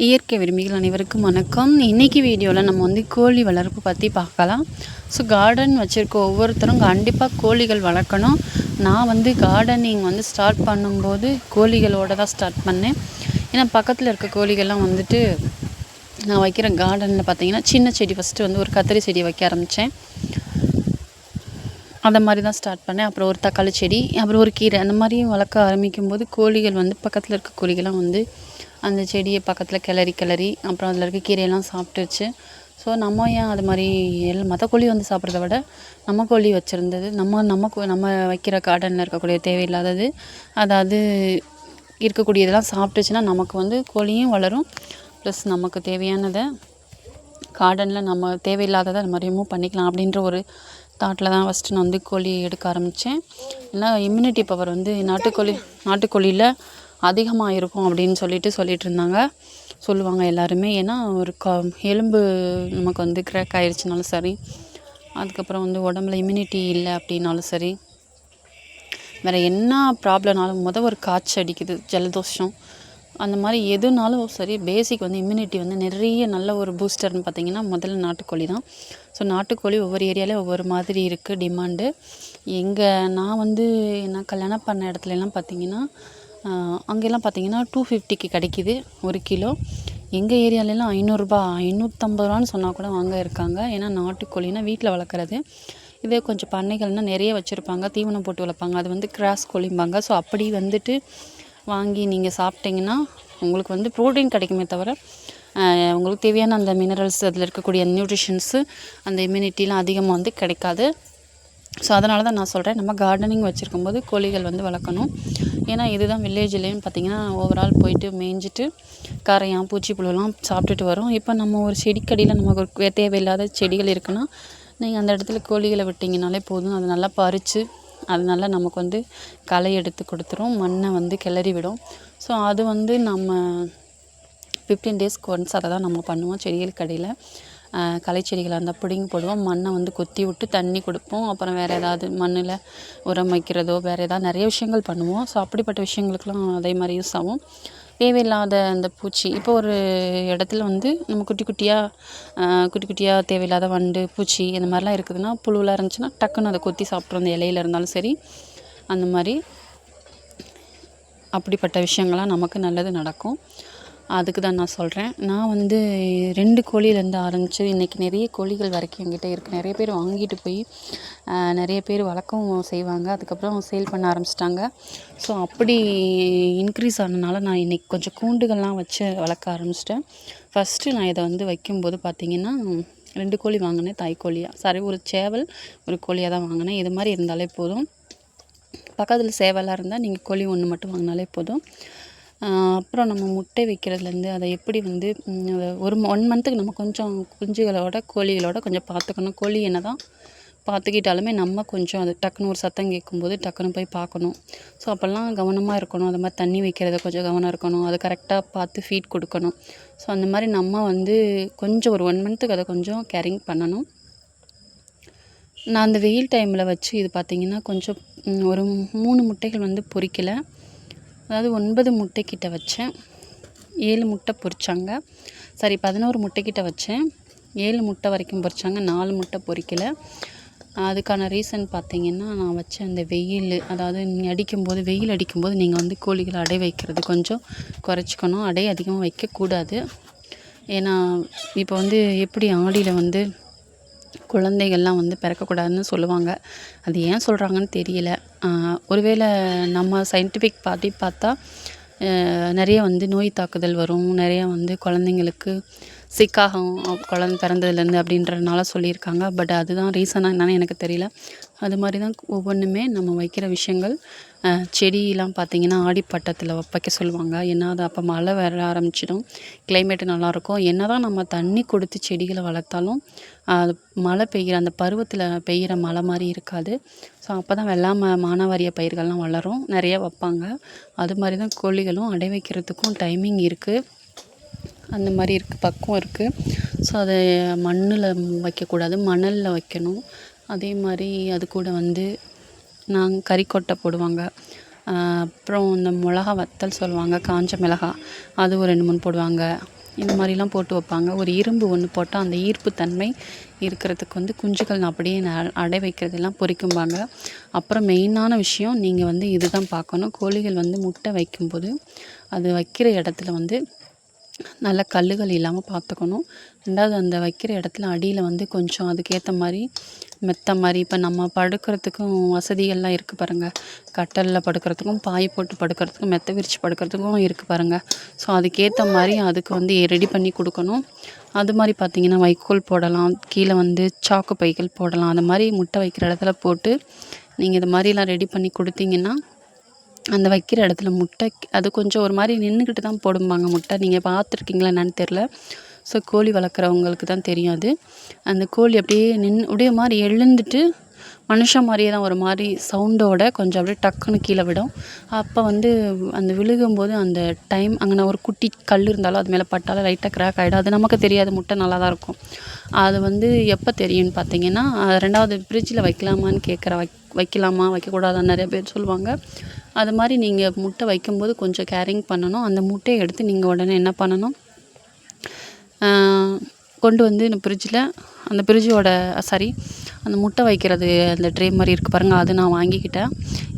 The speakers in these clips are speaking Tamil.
இயற்கை விரும்பிகள் அனைவருக்கும் வணக்கம். இன்றைக்கி வீடியோவில் நம்ம வந்து கோழி வளர்ப்பு பற்றி பார்க்கலாம். ஸோ கார்டன் வச்சுருக்க ஒவ்வொருத்தரும் கண்டிப்பாக கோழிகள் வளர்க்கணும். நான் வந்து கார்டனிங் வந்து ஸ்டார்ட் பண்ணும்போது கோழிகளோடு தான் ஸ்டார்ட் பண்ணேன். ஏன்னா பக்கத்தில் இருக்க கோழிகள்லாம் வந்துட்டு நான் வைக்கிற கார்டனில் பார்த்திங்கன்னா சின்ன செடி ஃபஸ்ட்டு வந்து ஒரு கத்திரி செடி வைக்க ஆரம்பித்தேன். அந்த மாதிரி தான் ஸ்டார்ட் பண்ணேன். அப்புறம் ஒரு தக்காளி செடி, அப்புறம் ஒரு கீரை, அந்த மாதிரி வளர்க்க ஆரம்பிக்கும்போது கோழிகள் வந்து பக்கத்தில் இருக்க கோழிகள்லாம் வந்து அந்த செடியை பக்கத்தில் கிளறி அப்புறம் அதில் இருக்க கீரையெல்லாம் சாப்பிட்டுச்சு. ஸோ நம்ம ஏன் அது மாதிரி மற்ற கோழி வந்து சாப்பிட்றத விட நம்ம கோழி வச்சுருந்தது நம்ம வைக்கிற கார்டனில் இருக்கக்கூடிய தேவையில்லாதது, அதாவது இருக்கக்கூடியதெல்லாம் சாப்பிட்டுச்சுன்னா நமக்கு வந்து கோழியும் வளரும், ப்ளஸ் நமக்கு தேவையானதை கார்டனில் நம்ம தேவையில்லாததை நம்ம ரிமூவ் பண்ணிக்கலாம் அப்படின்ற ஒரு தாட்டில் தான் ஃபஸ்ட்டு நான் வந்து கோழி எடுக்க ஆரம்பித்தேன். ஏன்னா இம்யூனிட்டி பவர் வந்து நாட்டுக்கோழியில் அதிகமாக இருக்கும் அப்படின்னு சொல்லிட்டு இருந்தாங்க, சொல்லுவாங்க எல்லாருமே. ஏன்னா ஒரு எலும்பு நமக்கு வந்து க்ராக் ஆயிடுச்சுனாலும் சரி, அதுக்கப்புறம் வந்து உடம்புல இம்யூனிட்டி இல்லை அப்படின்னாலும் சரி, வேறு என்ன ப்ராப்ளம்னாலும் ஒரு காய்ச்சல் அடிக்குது, ஜலதோஷம், அந்த மாதிரி எதுனாலும் சரி, பேசிக் வந்து இம்யூனிட்டி வந்து நிறைய நல்ல ஒரு பூஸ்டர்னு பார்த்திங்கன்னா முதல்ல நாட்டுக்கோழி தான். ஸோ நாட்டுக்கோழி ஒவ்வொரு ஏரியாவிலே ஒவ்வொரு மாதிரி இருக்குது டிமாண்டு. நான் கல்யாணம் பண்ண இடத்துலலாம் பார்த்திங்கன்னா அங்கெல்லாம் பார்த்திங்கன்னா 250க்கு கிடைக்கிது ஒரு கிலோ. எங்கள் ஏரியாலெலாம் 500 550 சொன்னால் கூட வாங்க இருக்காங்க. ஏன்னா நாட்டுக்கோழினா வீட்டில் வளர்க்குறது. இதே கொஞ்சம் பண்ணைகள்னால் நிறைய வச்சுருப்பாங்க, தீவனம் போட்டு வளர்ப்பாங்க, அது வந்து கிராஸ் கோழிம்பாங்க. ஸோ அப்படி வந்துட்டு வாங்கி நீங்கள் சாப்பிட்டிங்கன்னா உங்களுக்கு வந்து ப்ரோட்டீன் கிடைக்குமே தவிர உங்களுக்கு தேவையான அந்த மினரல்ஸ், அதில் இருக்கக்கூடிய நியூட்ரிஷன்ஸு, அந்த இம்யூனிட்டிலாம் அதிகமாக வந்து கிடைக்காது. ஸோ அதனால தான் நான் சொல்கிறேன், நம்ம கார்டனிங் வச்சுருக்கும்போது கோழிகள் வந்து வளர்க்கணும். ஏன்னா இதுதான் வில்லேஜ்லேயும் பார்த்திங்கன்னா ஓவரால் போயிட்டு மேய்ஞ்சிட்டு கரையான் பூச்சி புழுலாம் சாப்பிட்டுட்டு வரும். இப்போ நம்ம ஒரு செடிக்கடியில் நமக்கு ஒரு தேவையில்லாத செடிகள் இருக்குன்னா நீங்கள் அந்த இடத்துல கோழிகளை விட்டிங்கனாலே போதும், அது நல்லா பறித்து அது நல்லா நமக்கு வந்து களை எடுத்து கொடுத்துரும், மண்ணை வந்து கிளறி விடும். ஸோ அது வந்து நம்ம 15 டேஸ்க்கு ஒன்ஸ் அதை தான் நம்ம பண்ணுவோம். செடிகளுக்கு அடியில் களை செடிகளை அந்த பிடுங்கி போடுவோம், மண்ணை வந்து கொத்தி விட்டு தண்ணி கொடுப்போம், அப்புறம் வேறு ஏதாவது மண்ணில் உரம் வைக்கிறதோ வேறு ஏதாவது நிறைய விஷயங்கள் பண்ணுவோம். ஸோ அப்படிப்பட்ட விஷயங்களுக்கெலாம் அதே மாதிரி யூஸ் ஆகும். தேவையில்லாத அந்த பூச்சி, இப்போ ஒரு இடத்துல வந்து நம்ம குட்டி குட்டியாக தேவையில்லாத வண்டு, பூச்சி இந்த மாதிரிலாம் இருக்குதுன்னா, புழுவெலாம் இருந்துச்சுன்னா டக்குன்னு அதை கொத்தி சாப்பிட்றோம், அந்த இலையில் இருந்தாலும் சரி. அந்த மாதிரி அப்படிப்பட்ட விஷயங்கள்லாம் நமக்கு நல்லது நடக்கும். அதுக்கு தான் நான் சொல்கிறேன். நான் வந்து 2 கோழிலேருந்து ஆரம்பித்து இன்றைக்கி நிறைய கோழிகள் வரைக்கும் என்கிட்ட இருக்குது. நிறைய பேர் வாங்கிட்டு போய் நிறைய பேர் வளர்க்கவும் செய்வாங்க, அதுக்கப்புறம் சேல் பண்ண ஆரம்பிச்சிட்டாங்க. ஸோ அப்படி இன்க்ரீஸ் ஆனதுனால நான் இன்றைக்கி கொஞ்சம் கூண்டுகள்லாம் வச்சு வளர்க்க ஆரம்பிச்சிட்டேன். ஃபஸ்ட்டு நான் இதை வந்து வைக்கும்போது பார்த்திங்கன்னா 2 கோழி வாங்கினேன், தாய்க்கோழியாக, ஒரு சேவல் ஒரு கோழியாக தான் வாங்கினேன். இது மாதிரி இருந்தாலே போதும். பக்கத்தில் சேவலாக இருந்தால் நீங்கள் கோழி 1 மட்டும் வாங்கினாலே போதும். அப்புறம் நம்ம முட்டை வைக்கிறதுலேருந்து அதை எப்படி வந்து ஒரு 1 மந்த்துக்கு நம்ம கொஞ்சம் கோழிகளோட கொஞ்சம் பார்த்துக்கணும். கோழி என்ன தான் பார்த்துக்கிட்டாலுமே நம்ம கொஞ்சம் அது டக்குன்னு ஒரு சத்தம் கேட்கும்போது டக்குன்னு போய் பார்க்கணும். ஸோ அப்போல்லாம் கவனமாக இருக்கணும். அது மாதிரி தண்ணி வைக்கிறத கொஞ்சம் கவனம் இருக்கணும், அது கரெக்டாக பார்த்து ஃபீட் கொடுக்கணும். ஸோ அந்த மாதிரி நம்ம வந்து கொஞ்சம் ஒரு 1 மந்த்துக்கு அதை கொஞ்சம் கேரிங் பண்ணணும். நான் அந்த வெயில் டைமில் வச்சு இது பார்த்திங்கன்னா கொஞ்சம் ஒரு 3 முட்டைகள் வந்து பொரிக்கலை, அதாவது 9 முட்டைக்கிட்ட வச்சேன், 7 முட்டை பொரித்தாங்க. 11 முட்டைக்கிட்ட வச்சேன், 7 முட்டை வரைக்கும் பொரித்தாங்க, 4 முட்டை பொரிக்கலை. அதுக்கான ரீசன் பார்த்திங்கன்னா, நான் வச்ச அந்த வெயில், அதாவது வெயில் அடிக்கும்போது நீங்கள் வந்து கோழிகளை அடை வைக்கிறது கொஞ்சம் குறைச்சிக்கணும். அடை அதிகமாக வைக்கக்கூடாது. ஏன்னா இப்போ வந்து எப்படி ஆடியில் வந்து குழந்தைகள்லாம் வந்து பிறக்கக்கூடாதுன்னு சொல்லுவாங்க. அது ஏன் சொல்கிறாங்கன்னு தெரியல. ஒருவேளை நம்ம சயின்டிஃபிக் பார்த்தா நிறைய வந்து நோய் தாக்குதல் வரும், நிறையா வந்து குழந்தைங்களுக்கு சிக்காகும் குழந்தை பிறந்ததுலேருந்து அப்படின்றதுனால சொல்லியிருக்காங்க. பட் அதுதான் ரீசனாக என்னன்னு எனக்கு தெரியல. அது மாதிரி தான் ஒவ்வொன்றுமே நம்ம வைக்கிற விஷயங்கள். செடியெலாம் பார்த்திங்கன்னா ஆடிப்பட்டத்தில் வைக்க சொல்லுவாங்க. ஏன்னா அது அப்போ மழை வர ஆரம்பிச்சிடும், கிளைமேட்டு நல்லாயிருக்கும். என்ன தான் நம்ம தண்ணி கொடுத்து செடிகளை வளர்த்தாலும் அது மழை பெய்கிற அந்த பருவத்தில் பெய்கிற மழை மாதிரி இருக்காது. ஸோ அப்போ தான் மானாவாரிய பயிர்கள்லாம் வளரும், நிறையா வைப்பாங்க. அது மாதிரி தான் கோழிகளும் அடை வைக்கிறதுக்கும் டைமிங் இருக்குது, அந்த மாதிரி இருக்குது, பக்குவம் இருக்குது. ஸோ அதை மண்ணில் வைக்கக்கூடாது, மணலில் வைக்கணும். அதே மாதிரி அது கூட வந்து கறிக்கொட்டை போடுவாங்க, அப்புறம் இந்த மிளகா வத்தல் சொல்லுவாங்க, காஞ்ச மிளகா அது ஒரு 2 3 போடுவாங்க. இந்த மாதிரிலாம் போட்டு வைப்பாங்க. ஒரு இரும்பு ஒன்று போட்டால் அந்த ஈர்ப்பு தன்மை இருக்கிறதுக்கு வந்து குஞ்சுகள் அப்படியே அடை வைக்கிறதெல்லாம் பொரிக்கும்பாங்க. அப்புறம் மெயினான விஷயம் நீங்கள் வந்து இது தான் பார்க்கணும். கோழிகள் வந்து முட்டை வைக்கும்போது அது வைக்கிற இடத்துல வந்து நல்ல கல்லுகள் இல்லாமல் பார்த்துக்கணும். 2வது அந்த வைக்கிற இடத்துல அடியில் வந்து கொஞ்சம் அதுக்கேற்ற மாதிரி மெத்த மாதிரி இப்போ நம்ம படுக்கிறதுக்கும் வசதிகள்லாம் இருக்குது பாருங்கள். கட்டலில் படுக்கிறதுக்கும் பாய் போட்டு படுக்கிறதுக்கும் மெத்த விரித்து படுக்கிறதுக்கும் இருக்குது பாருங்கள். ஸோ அதுக்கேற்ற மாதிரி அதுக்கு வந்து ரெடி பண்ணி கொடுக்கணும். அது மாதிரி பார்த்திங்கன்னா வைக்கோல் போடலாம், கீழே வந்து சாக்கு பைகள் போடலாம். அந்த மாதிரி முட்டை வைக்கிற இடத்துல போட்டு நீங்கள் இது மாதிரிலாம் ரெடி பண்ணி கொடுத்தீங்கன்னா அந்த வைக்கிற இடத்துல முட்டை அது கொஞ்சம் ஒரு மாதிரி நின்றுக்கிட்டு தான் போடும்பாங்க முட்டை. நீங்கள் பார்த்துருக்கீங்களா என்னன்னு தெரில. ஸோ கோழி வளர்க்குறவங்களுக்கு தான் தெரியும் அது. அந்த கோழி அப்படியே அப்படியே மாதிரி எழுந்துட்டு மனுஷன் மாதிரியே தான் ஒரு மாதிரி சவுண்டோட கொஞ்சம் அப்படியே டக்குன்னு கீழே விடும். அப்போ வந்து அந்த விழுகும்போது அந்த டைம் அங்கே ஒரு குட்டி கல் இருந்தாலும் அது மேலே பட்டாலும் லைட்டாக கிராக் ஆகிடும். அது நமக்கு தெரியாது, முட்டை நல்லா தான் இருக்கும். அது வந்து எப்போ தெரியும்னு பார்த்தீங்கன்னா 2வது ஃப்ரிட்ஜில் வைக்கலாமான்னு வைக்கலாமா வைக்கக்கூடாதான்னு நிறைய பேர் சொல்லுவாங்க. அது மாதிரி நீங்கள் முட்டை வைக்கும்போது கொஞ்சம் கேரிங் பண்ணணும். அந்த முட்டையை எடுத்து நீங்கள் உடனே என்ன பண்ணணும், கொண்டு வந்து இந்த ஃப்ரிட்ஜில் அந்த ஃப்ரிட்ஜோட அந்த முட்டை வைக்கிறது அந்த ட்ரே மாதிரி இருக்குது பாருங்கள், அது நான் வாங்கிக்கிட்டேன்.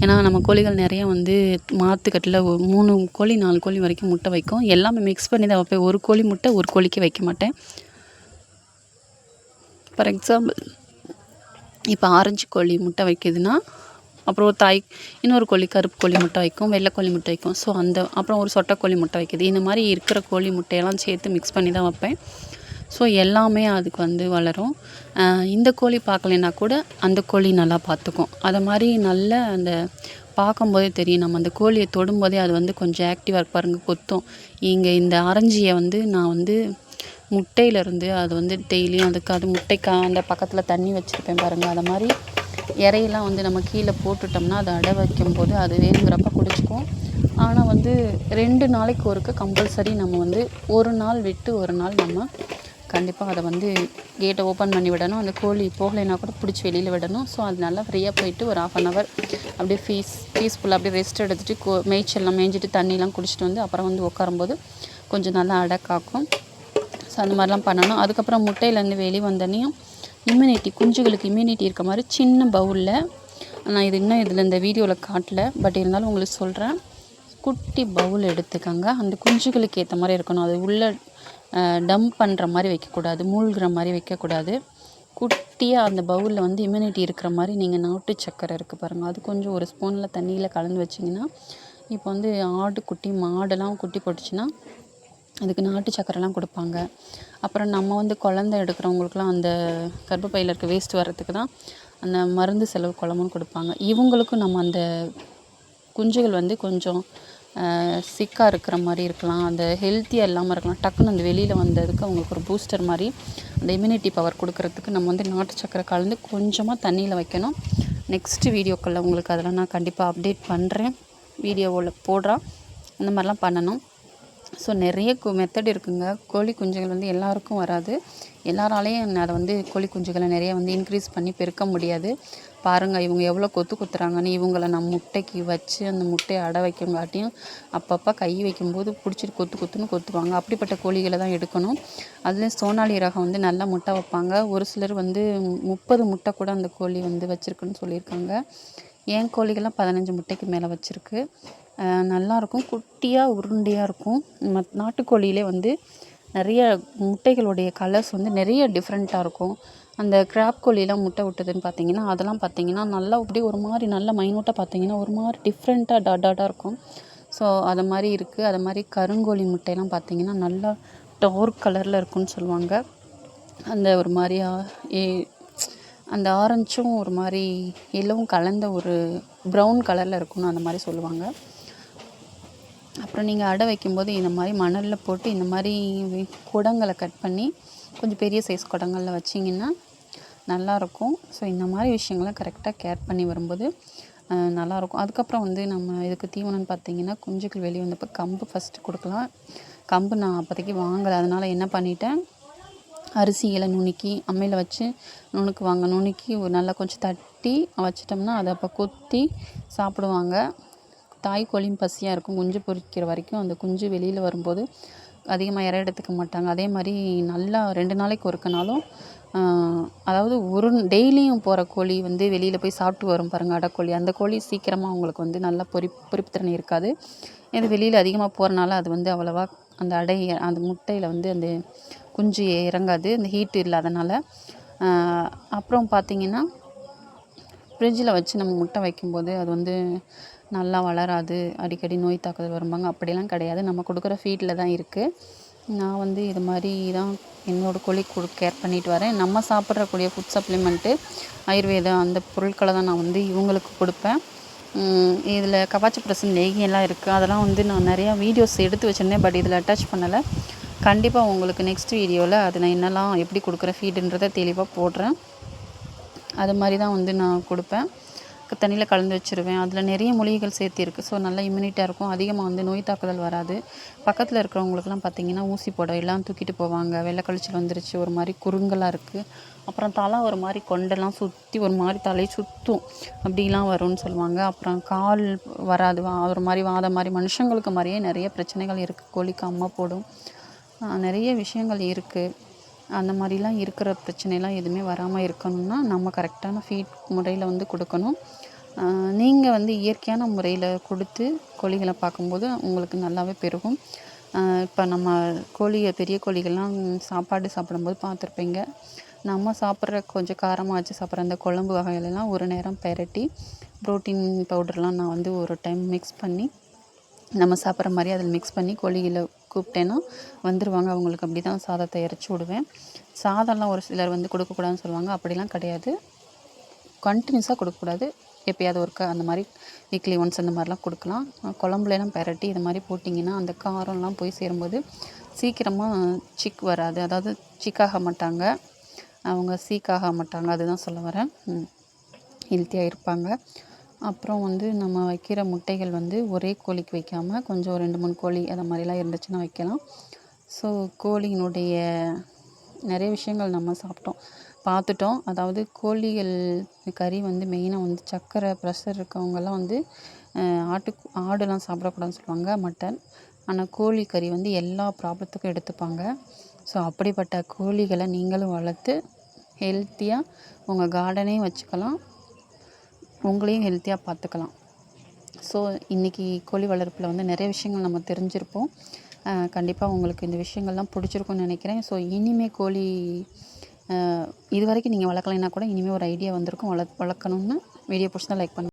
ஏன்னா நம்ம கோழிகள் நிறையா வந்து மாற்றுக்கட்டில் 3 கோழி 4 கோழி வரைக்கும் முட்டை வைக்கும். எல்லாமே மிக்ஸ் பண்ணி தான் வைப்பேன். ஒரு கோழி முட்டை ஒரு கோழிக்கு வைக்க மாட்டேன். ஃபார் எக்ஸாம்பிள் இப்போ ஆரஞ்சு கோழி முட்டை வைக்கிதுன்னா அப்புறம் இன்னொரு கோழி கருப்பு கோழி முட்டை வைக்கும், வெள்ளை கோழி முட்டை வைக்கும். ஸோ அப்புறம் ஒரு சொட்டை கோழி முட்டை வைக்கிது. இந்த மாதிரி இருக்கிற கோழி முட்டையெல்லாம் சேர்த்து மிக்ஸ் பண்ணி தான் வைப்பேன். ஸோ எல்லாமே அதுக்கு வந்து வளரும். இந்த கோழி பார்க்கலைன்னா கூட அந்த கோழி நல்லா பார்த்துக்கும். அதை மாதிரி நல்ல அந்த பார்க்கும்போதே தெரியும். நம்ம அந்த கோழியை தொடும்போதே அது வந்து கொஞ்சம் ஆக்டிவாக இருக்கு பாருங்கள், கொத்தும். இங்கே இந்த ஆரஞ்சியை வந்து நான் வந்து முட்டையிலேருந்து அது வந்து டெய்லியும் அது முட்டைக்கு அந்த பக்கத்தில் தண்ணி வச்சுருப்பேன் பாருங்கள். அதை மாதிரி இறையெல்லாம் வந்து நம்ம கீழே போட்டுட்டோம்னா அதை அடை வைக்கும்போது அது வேணுங்கிறப்ப குடிச்சிக்கும். ஆனால் வந்து 2 நாளைக்கு ஒருக்க கம்பல்சரி நம்ம வந்து ஒரு நாள் விட்டு ஒரு நாள் நம்ம கண்டிப்பாக அதை வந்து கேட்டை ஓப்பன் பண்ணி விடணும். அந்த கோழி போகலைன்னா கூட பிடிச்சி வெளியில் விடணும். ஸோ அது நல்லா ஃப்ரீயாக போயிட்டு ஒரு 1/2 அன் ஹவர் அப்படியே பீஸ்ஃபுல்லாக அப்படியே ரெஸ்ட் எடுத்துகிட்டு மேய்ச்சல்லாம் மேய்ஞ்சிட்டு தண்ணிலாம் குடிச்சிட்டு வந்து அப்புறம் வந்து உட்காரும்போது கொஞ்சம் நல்லா அடை காக்கும். ஸோ அந்த மாதிரிலாம் பண்ணணும். அதுக்கப்புறம் முட்டையிலேருந்து வெளியே வந்தோடனையும் குஞ்சுகளுக்கு இம்யூனிட்டி இருக்க மாதிரி சின்ன பவுலில், நான் இதில் இந்த வீடியோவில் காட்டல, பட் இருந்தாலும் உங்களுக்கு சொல்கிறேன். குட்டி பவுல் எடுத்துக்கோங்க. அந்த குஞ்சுகளுக்கு ஏற்ற மாதிரி இருக்கணும். அது உள்ளே டம்ப் பண்ணுற மாதிரி வைக்கக்கூடாது, மூழ்கிற மாதிரி வைக்கக்கூடாது. குட்டியாக அந்த பவுலில் வந்து இம்யூனிட்டி இருக்கிற மாதிரி நீங்கள் நாட்டு சக்கரை இருக்குது பாருங்கள், அது கொஞ்சம் ஒரு ஸ்பூனில் தண்ணியில் கலந்து வச்சிங்கன்னா, இப்போ வந்து மாடெல்லாம் குட்டி போட்டுச்சுன்னா அதுக்கு நாட்டு சக்கரைலாம் கொடுப்பாங்க. அப்புறம் நம்ம வந்து குழந்தை எடுக்கிறவங்களுக்குலாம் அந்த கர்ப்பப்பையில் இருக்க வேஸ்ட் வர்றதுக்கு தான் அந்த மருந்து செலவு குழம்புன்னு கொடுப்பாங்க. இவங்களுக்கும் நம்ம அந்த குஞ்சுகள் வந்து கொஞ்சம் சிக்காக இருக்கிற மாதிரி இருக்கலாம், அந்த ஹெல்த்தியாக இல்லாமல் இருக்கலாம். டக்குன்னு அந்த வெளியில் வந்ததுக்கு அவங்களுக்கு ஒரு பூஸ்டர் மாதிரி அந்த இம்யூனிட்டி பவர் கொடுக்கறதுக்கு நம்ம வந்து நாட்டு சக்கரை கலந்து கொஞ்சமாக தண்ணியில் வைக்கணும். நெக்ஸ்ட்டு வீடியோக்களில் உங்களுக்கு அதெல்லாம் நான் கண்டிப்பாக அப்டேட் பண்ணுறேன், வீடியோவில் போடுறேன். இந்த மாதிரிலாம் பண்ணணும். ஸோ நிறைய மெத்தட் இருக்குங்க. கோழி குஞ்சுகள் வந்து எல்லாருக்கும் வராது. எல்லாராலையும் அதை வந்து கோழி குஞ்சுகளை நிறைய வந்து இன்க்ரீஸ் பண்ணி பெருக்க முடியாது. பாருங்கள் இவங்க எவ்வளோ கொத்துறாங்கன்னு. இவங்கள நம்ம முட்டைக்கு வச்சு அந்த முட்டையை அடை வைக்கங்காட்டியும் அப்பப்போ கை வைக்கும்போது பிடிச்சிட்டு கொத்துன்னு கொத்துவாங்க. அப்படிப்பட்ட கோழிகளை தான் எடுக்கணும். அதுலேயும் சோனாலி ரகம் வந்து நல்லா முட்டை வைப்பாங்க. ஒரு சிலர் வந்து 30 முட்டை கூட அந்த கோழி வந்து வச்சுருக்குன்னு சொல்லியிருக்காங்க. என் கோழிகள்லாம் 15 முட்டைக்கு மேலே வச்சுருக்கு. நல்லாயிருக்கும், குட்டியாக உருண்டையாக இருக்கும். நாட்டுக்கோழியிலே வந்து நிறைய முட்டைகளுடைய கலர்ஸ் வந்து நிறைய டிஃப்ரெண்ட்டாக இருக்கும். அந்த கிராப் கோழிலாம் முட்டை விட்டதுன்னு பார்த்தீங்கன்னா அதெல்லாம் பார்த்தீங்கன்னா நல்லா அப்படியே ஒரு மாதிரி நல்லா மைனூட்டாக பார்த்தீங்கன்னா ஒரு மாதிரி டிஃப்ரெண்ட்டாக டாட்டாக இருக்கும். ஸோ அது மாதிரி இருக்குது. அது மாதிரி கருங்கோழி முட்டையெல்லாம் பார்த்தீங்கன்னா நல்லா டார்க் கலரில் இருக்குன்னு சொல்லுவாங்க. அந்த ஒரு மாதிரி அந்த ஆரஞ்சும் ஒரு மாதிரி எல்லோவும் கலந்த ஒரு ப்ரௌன் கலரில் இருக்கும்னு அந்த மாதிரி சொல்லுவாங்க. அப்புறம் நீங்கள் அடை வைக்கும்போது இந்த மாதிரி மணலில் போட்டு இந்த மாதிரி குடங்களை கட் பண்ணி கொஞ்சம் பெரிய சைஸ் குடங்களில் வச்சிங்கன்னா நல்லாயிருக்கும். ஸோ இந்த மாதிரி விஷயங்கள்லாம் கரெக்டாக கேர் பண்ணி வரும்போது நல்லாயிருக்கும். அதுக்கப்புறம் வந்து நம்ம இதுக்கு தீவனம்னு பார்த்தீங்கன்னா குஞ்சுகள் வெளியே வந்தப்போ கம்பு ஃபஸ்ட்டு கொடுக்கலாம். கம்பு நான் அப்போதைக்கு வாங்கலை, அதனால் என்ன பண்ணிட்டேன், அரிசிகளை நுணுக்கி அம்மியில் வச்சு நுணுக்கி நல்லா கொஞ்சம் தட்டி வச்சிட்டோம்னா அதை அப்போ கொத்தி சாப்பிடுவாங்க. தாய் கோழியும் பசியாக இருக்கும். குஞ்சு பொரிக்கிற வரைக்கும் அந்த குஞ்சு வெளியில் வரும்போது அதிகமாக இரை எடுத்துக்க மாட்டாங்க. அதே மாதிரி நல்லா 2 நாளைக்கு ஒருக்கனாலும் அதாவது டெய்லியும் போகிற கோழி வந்து வெளியில் போய் சாப்பிட்டு வரும் பாருங்கள், அடைக்கோழி. அந்த கோழி சீக்கிரமாக உங்களுக்கு வந்து நல்லா பொரிப்புத்திறன் இருக்காது. இது வெளியில் அதிகமாக போகிறனால அது வந்து அவ்வளோவா அந்த அந்த முட்டையில் வந்து அந்த குஞ்சு இறங்காது, இந்த ஹீட்டு இல்லாதனால. அப்புறம் பார்த்திங்கன்னா, ஃப்ரிட்ஜில் வச்சு நம்ம முட்டை வைக்கும்போது அது வந்து நல்லா வளராது, அடிக்கடி நோய் தாக்குதல் வரும்பாங்க. அப்படிலாம் கிடையாது, நம்ம கொடுக்குற ஃபீட்டில் தான் இருக்குது. நான் வந்து இது மாதிரி தான் என்னோடய கோழி கேர் பண்ணிட்டு வரேன். நம்ம சாப்பிட்றக்கூடிய ஃபுட் சப்ளிமெண்ட்டு, ஆயுர்வேதா அந்த பொருட்களை தான் நான் வந்து இவங்களுக்கு கொடுப்பேன். இதில் கவாச்சி பிரசன் நெய்யெல்லாம் இருக்குது. அதெல்லாம் வந்து நான் நிறையா வீடியோஸ் எடுத்து வச்சுருந்தேன், பட் இதில் அட்டாச் பண்ணலை. கண்டிப்பாக உங்களுக்கு நெக்ஸ்ட் வீடியோவில் அது நான் என்னெல்லாம் எப்படி கொடுக்குற ஃபீடுன்றதை தெளிவாக போடுறேன். அது மாதிரி தான் வந்து நான் கொடுப்பேன். தண்ணியில் கலந்து வச்சுருவேன். அதில் நிறைய மூலிகைகள் சேர்த்திருக்கு. ஸோ நல்லா இம்யூனிட்டியாக இருக்கும். அதிகமாக வந்து நோய் தாக்குதல் வராது. பக்கத்தில் இருக்கிறவங்களுக்குலாம் பார்த்திங்கன்னா ஊசி போட எல்லாம் தூக்கிட்டு போவாங்க. வெள்ளை கழிச்சல் வந்துருச்சு, ஒரு மாதிரி குறுங்கலாக இருக்குது, அப்புறம் தலை ஒரு மாதிரி கொண்டெல்லாம் சுற்றி ஒரு மாதிரி தலையை சுற்றும், அப்படிலாம் வரும்னு சொல்லுவாங்க. அப்புறம் கால் வராது, ஒரு மாதிரி வாத மாதிரி மனுஷங்களுக்கு மாதிரியே நிறைய பிரச்சனைகள் இருக்குது. கோழிக்கு அம்மா போடும், நிறைய விஷயங்கள் இருக்குது. அந்த மாதிரிலாம் இருக்கிற பிரச்சனைலாம் எதுவுமே வராமல் இருக்கணும்னா நம்ம கரெக்டான ஃபீட் முறையில் வந்து கொடுக்கணும். நீங்கள் வந்து இயற்கையான முறையில் கொடுத்து கோழிகளை பார்க்கும்போது உங்களுக்கு நல்லாவே பெருகும். இப்போ நம்ம பெரிய கோழிகள்லாம் சாப்பாடு சாப்பிடும்போது பார்த்துருப்பீங்க, நம்ம சாப்பிட்ற கொஞ்சம் காரமாக வச்சு சாப்பிட்ற அந்த குழம்பு வகையிலலாம் ஒரு நேரம் பெரட்டி ப்ரோட்டீன் பவுடர்லாம் நான் வந்து ஒரு டைம் மிக்ஸ் பண்ணி நம்ம சாப்பிட்ற மாதிரி அதில் மிக்ஸ் பண்ணி கோழிகளை கூப்பிட்டேன்னா வந்துடுவாங்க. அவங்களுக்கு அப்படி தான் சாதத்தை இறச்சி விடுவேன். சாதம்லாம் ஒரு சிலர் வந்து கொடுக்கக்கூடாதுன்னு சொல்லுவாங்க, அப்படிலாம் கிடையாது. கண்டினியூஸாக கொடுக்கக்கூடாது, எப்போயாவது ஒருக்கா அந்த மாதிரி வீக்லி ஒன்ஸ் அந்த மாதிரிலாம் கொடுக்கலாம். குழம்புலாம் பெரட்டி இது மாதிரி போட்டிங்கன்னா அந்த காரம்லாம் போய் சேரும்போது சீக்கிரமாக சிக் வராது, அதாவது சிக்காக மாட்டாங்க, அவங்க சீக்காக மாட்டாங்க, அதுதான் சொல்ல வரேன். ஹெல்த்தியாக இருப்பாங்க. அப்புறம் வந்து நம்ம வைக்கிற முட்டைகள் வந்து ஒரே கோழிக்கு வைக்காமல் கொஞ்சம் 2-3 கோழி அது மாதிரிலாம் இருந்துச்சுன்னா வைக்கலாம். ஸோ கோழியினுடைய நிறைய விஷயங்கள் நம்ம பார்த்துட்டோம். அதாவது கோழிகள் கறி வந்து மெயினாக வந்து சர்க்கரை ப்ரெஷர் இருக்கவங்கெல்லாம் வந்து ஆடுலாம் சாப்பிடக்கூடாதுன்னு சொல்லுவாங்க, மட்டன். ஆனால் கோழி கறி வந்து எல்லா ப்ராப்ளத்துக்கும் எடுத்துப்பாங்க. ஸோ அப்படிப்பட்ட கோழிகளை நீங்களும் வளர்த்து ஹெல்த்தியாக உங்கள் கார்டனையும் வச்சுக்கலாம், உங்களையும் ஹெல்த்தியாக பார்த்துக்கலாம். ஸோ இன்றைக்கி கோழி வளர்ப்பில் வந்து நிறைய விஷயங்கள் நம்ம தெரிஞ்சிருப்போம். கண்டிப்பாக உங்களுக்கு இந்த விஷயங்கள்லாம் பிடிச்சிருக்குன்னு நினைக்கிறேன். ஸோ இனிமேல் கோழி இது வரைக்கும் நீங்கள் வளர்க்கலைன்னா கூட இனிமேல் ஒரு ஐடியா வந்திருக்கும் வளர்க்கணுன்னு. வீடியோ பிடிச்சிருந்தா லைக் பண்ணுங்கள்.